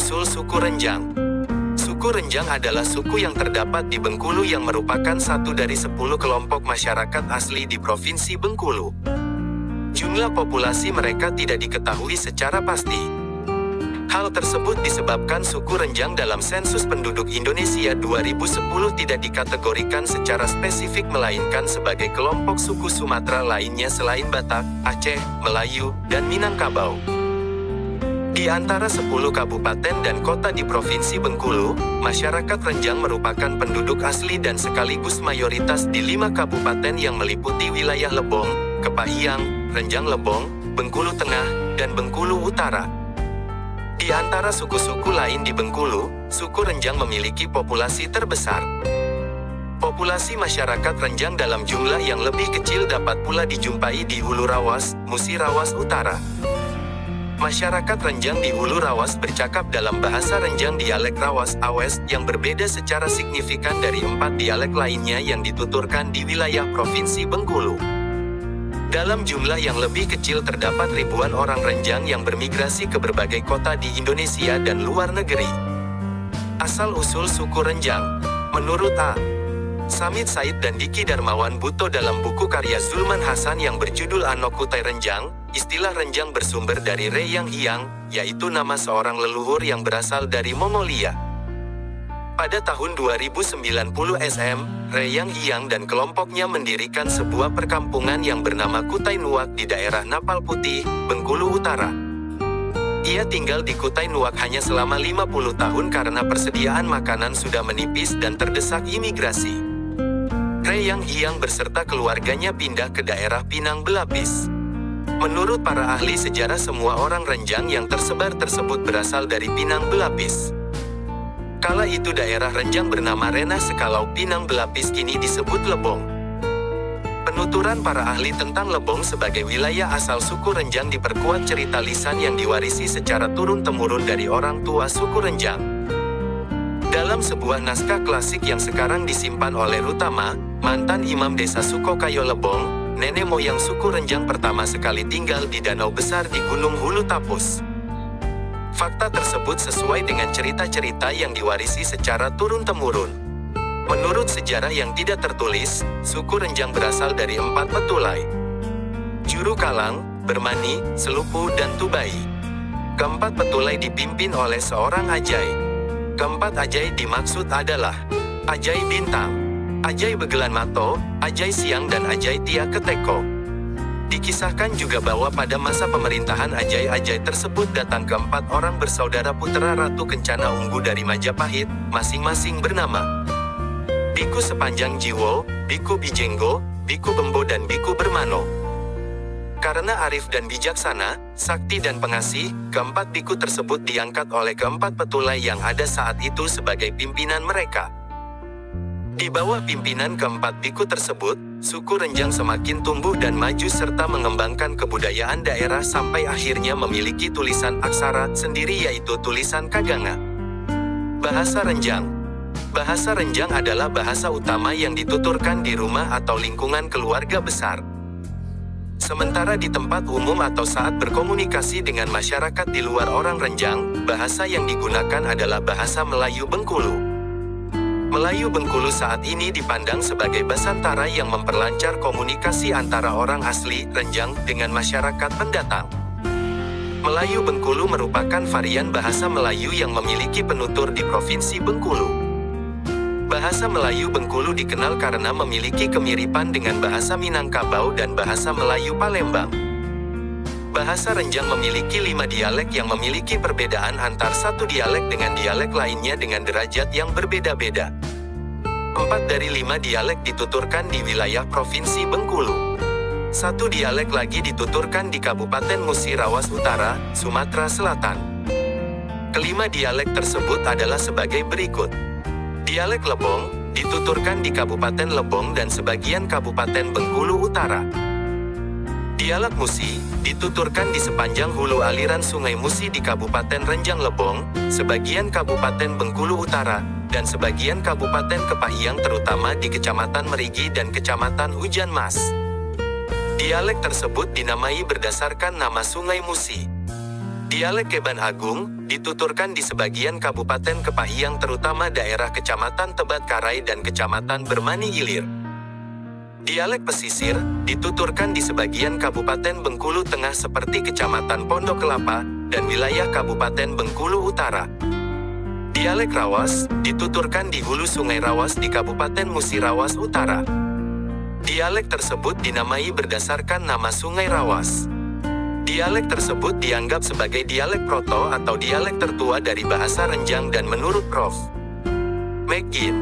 Asal-usul suku Renjang. Suku Renjang adalah suku yang terdapat di Bengkulu yang merupakan satu dari 10 kelompok masyarakat asli di Provinsi Bengkulu. Jumlah populasi mereka tidak diketahui secara pasti. Hal tersebut disebabkan suku Renjang dalam sensus penduduk Indonesia 2010 tidak dikategorikan secara spesifik melainkan sebagai kelompok suku Sumatera lainnya selain Batak, Aceh, Melayu, dan Minangkabau. Di antara 10 kabupaten dan kota di Provinsi Bengkulu, masyarakat Renjang merupakan penduduk asli dan sekaligus mayoritas di 5 kabupaten yang meliputi wilayah Lebong, Kepahiang, Renjang Lebong, Bengkulu Tengah, dan Bengkulu Utara. Di antara suku-suku lain di Bengkulu, suku Renjang memiliki populasi terbesar. Populasi masyarakat Renjang dalam jumlah yang lebih kecil dapat pula dijumpai di Hulu Rawas, Musi Rawas Utara. Masyarakat Renjang di Hulu Rawas bercakap dalam bahasa Renjang dialek Rawas Awes yang berbeda secara signifikan dari 4 dialek lainnya yang dituturkan di wilayah Provinsi Bengkulu. Dalam jumlah yang lebih kecil terdapat ribuan orang Renjang yang bermigrasi ke berbagai kota di Indonesia dan luar negeri. Asal-usul suku Renjang. Menurut A. Samit Said dan Diki Darmawan Buto dalam buku karya Zulman Hasan yang berjudul Ano Kutai Renjang, istilah Renjang bersumber dari Reyang Hiang, yaitu nama seorang leluhur yang berasal dari Mongolia. Pada tahun 2090 SM, Reyang Hiang dan kelompoknya mendirikan sebuah perkampungan yang bernama Kutai Nuak di daerah Napal Putih, Bengkulu Utara. Ia tinggal di Kutai Nuak hanya selama 50 tahun karena persediaan makanan sudah menipis dan terdesak imigrasi. Reyang Hiang beserta keluarganya pindah ke daerah Pinang Belapis. Menurut para ahli sejarah semua orang Renjang yang tersebar tersebut berasal dari Pinang Belapis. Kala itu daerah Renjang bernama Renah sekalau Pinang Belapis kini disebut Lebong. Penuturan para ahli tentang Lebong sebagai wilayah asal suku Renjang diperkuat cerita lisan yang diwarisi secara turun-temurun dari orang tua suku Renjang. Dalam sebuah naskah klasik yang sekarang disimpan oleh Rutama, mantan imam desa Sukokayo Lebong, nenek moyang suku Renjang pertama sekali tinggal di danau besar di Gunung Hulu Tapus. Fakta tersebut sesuai dengan cerita-cerita yang diwarisi secara turun-temurun. Menurut sejarah yang tidak tertulis, suku Renjang berasal dari 4 petulai. Juru Kalang, Bermani, Selupu, dan Tubai. Keempat petulai dipimpin oleh seorang Ajai. Keempat Ajai dimaksud adalah Ajai Bintang, Ajai Begelan Mato, Ajai Siang, dan Ajai Tia Keteko. Dikisahkan juga bahwa pada masa pemerintahan Ajai-Ajai tersebut datang keempat orang bersaudara putra Ratu Kencana Unggu dari Majapahit, masing-masing bernama Biku Sepanjang Jiwo, Biku Bijenggo, Biku Bembo, dan Biku Bermano. Karena arif dan bijaksana, sakti dan pengasih, keempat biku tersebut diangkat oleh keempat petulai yang ada saat itu sebagai pimpinan mereka. Di bawah pimpinan keempat biku tersebut, suku Renjang semakin tumbuh dan maju serta mengembangkan kebudayaan daerah sampai akhirnya memiliki tulisan aksara sendiri yaitu tulisan Kaganga. Bahasa Renjang. Bahasa Renjang adalah bahasa utama yang dituturkan di rumah atau lingkungan keluarga besar. Sementara di tempat umum atau saat berkomunikasi dengan masyarakat di luar orang Renjang, bahasa yang digunakan adalah bahasa Melayu Bengkulu. Melayu Bengkulu saat ini dipandang sebagai basantara yang memperlancar komunikasi antara orang asli Renjang dengan masyarakat pendatang. Melayu Bengkulu merupakan varian bahasa Melayu yang memiliki penutur di Provinsi Bengkulu. Bahasa Melayu Bengkulu dikenal karena memiliki kemiripan dengan bahasa Minangkabau dan bahasa Melayu Palembang. Bahasa Renjang memiliki 5 dialek yang memiliki perbedaan antar satu dialek dengan dialek lainnya dengan derajat yang berbeda-beda. 4 dari 5 dialek dituturkan di wilayah Provinsi Bengkulu. 1 dialek lagi dituturkan di Kabupaten Musi Rawas Utara, Sumatera Selatan. Kelima dialek tersebut adalah sebagai berikut. Dialek Lebong, dituturkan di Kabupaten Lebong dan sebagian Kabupaten Bengkulu Utara. Dialek Musi, dituturkan di sepanjang hulu aliran Sungai Musi di Kabupaten Renjang Lebong, sebagian Kabupaten Bengkulu Utara, dan sebagian Kabupaten Kepahiang terutama di Kecamatan Merigi dan Kecamatan Hujan Mas. Dialek tersebut dinamai berdasarkan nama Sungai Musi. Dialek Keban Agung, dituturkan di sebagian Kabupaten Kepahyang terutama daerah Kecamatan Tebat Karai dan Kecamatan Bermani Ilir. Dialek Pesisir, dituturkan di sebagian Kabupaten Bengkulu Tengah seperti Kecamatan Pondok Kelapa, dan wilayah Kabupaten Bengkulu Utara. Dialek Rawas, dituturkan di hulu Sungai Rawas di Kabupaten Musi Rawas Utara. Dialek tersebut dinamai berdasarkan nama Sungai Rawas. Dialek tersebut dianggap sebagai dialek proto atau dialek tertua dari bahasa Renjang dan menurut Prof. McGinn,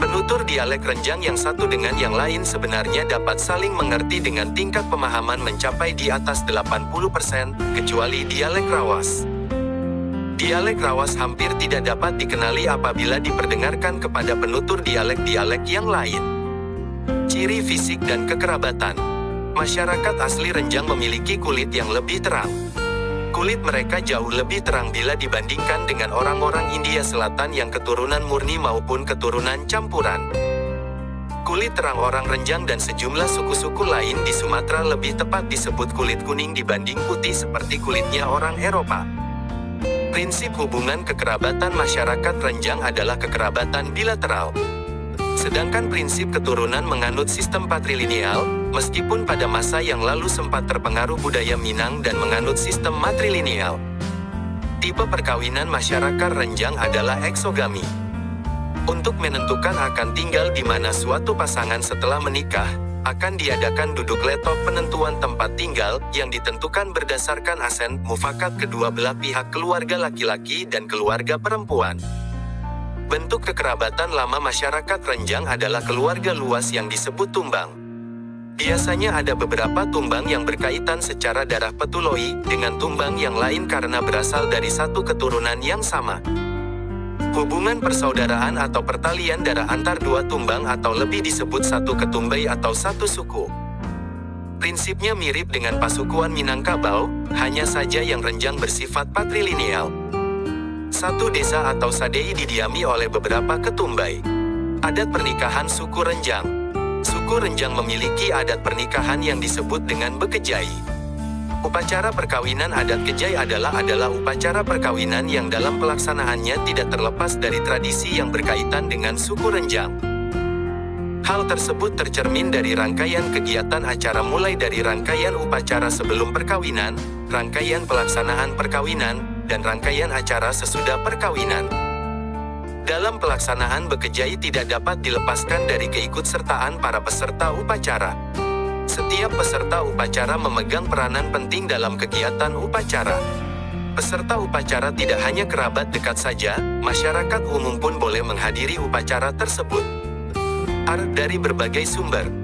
penutur dialek Renjang yang satu dengan yang lain sebenarnya dapat saling mengerti dengan tingkat pemahaman mencapai di atas 80%, kecuali dialek Rawas. Dialek Rawas hampir tidak dapat dikenali apabila diperdengarkan kepada penutur dialek-dialek yang lain. Ciri fisik dan kekerabatan. Masyarakat asli Renjang memiliki kulit yang lebih terang. Kulit mereka jauh lebih terang bila dibandingkan dengan orang-orang India Selatan yang keturunan murni maupun keturunan campuran. Kulit terang orang Renjang dan sejumlah suku-suku lain di Sumatera lebih tepat disebut kulit kuning dibanding putih seperti kulitnya orang Eropa. Prinsip hubungan kekerabatan masyarakat Renjang adalah kekerabatan bilateral. Sedangkan prinsip keturunan menganut sistem patrilineal, meskipun pada masa yang lalu sempat terpengaruh budaya Minang dan menganut sistem matrilineal. Tipe perkawinan masyarakat Renjang adalah eksogami. Untuk menentukan akan tinggal di mana suatu pasangan setelah menikah, akan diadakan duduk letok penentuan tempat tinggal yang ditentukan berdasarkan asen mufakat kedua belah pihak keluarga laki-laki dan keluarga perempuan. Bentuk kekerabatan lama masyarakat Renjang adalah keluarga luas yang disebut tumbang. Biasanya ada beberapa tumbang yang berkaitan secara darah petuloi dengan tumbang yang lain karena berasal dari satu keturunan yang sama. Hubungan persaudaraan atau pertalian darah antar dua tumbang atau lebih disebut satu ketumbai atau satu suku. Prinsipnya mirip dengan pasukuan Minangkabau, hanya saja yang Renjang bersifat patrilineal. Satu desa atau sadei didiami oleh beberapa ketumbai. Adat pernikahan suku Renjang. Suku Renjang memiliki adat pernikahan yang disebut dengan bekejai. Upacara perkawinan adat kejai adalah upacara perkawinan yang dalam pelaksanaannya tidak terlepas dari tradisi yang berkaitan dengan suku Renjang. Hal tersebut tercermin dari rangkaian kegiatan acara mulai dari rangkaian upacara sebelum perkawinan, rangkaian pelaksanaan perkawinan, dan rangkaian acara sesudah perkawinan. Dalam pelaksanaan bekejai tidak dapat dilepaskan dari keikutsertaan para peserta upacara. Setiap peserta upacara memegang peranan penting dalam kegiatan upacara. Peserta upacara tidak hanya kerabat dekat saja, masyarakat umum pun boleh menghadiri upacara tersebut. Dari berbagai sumber.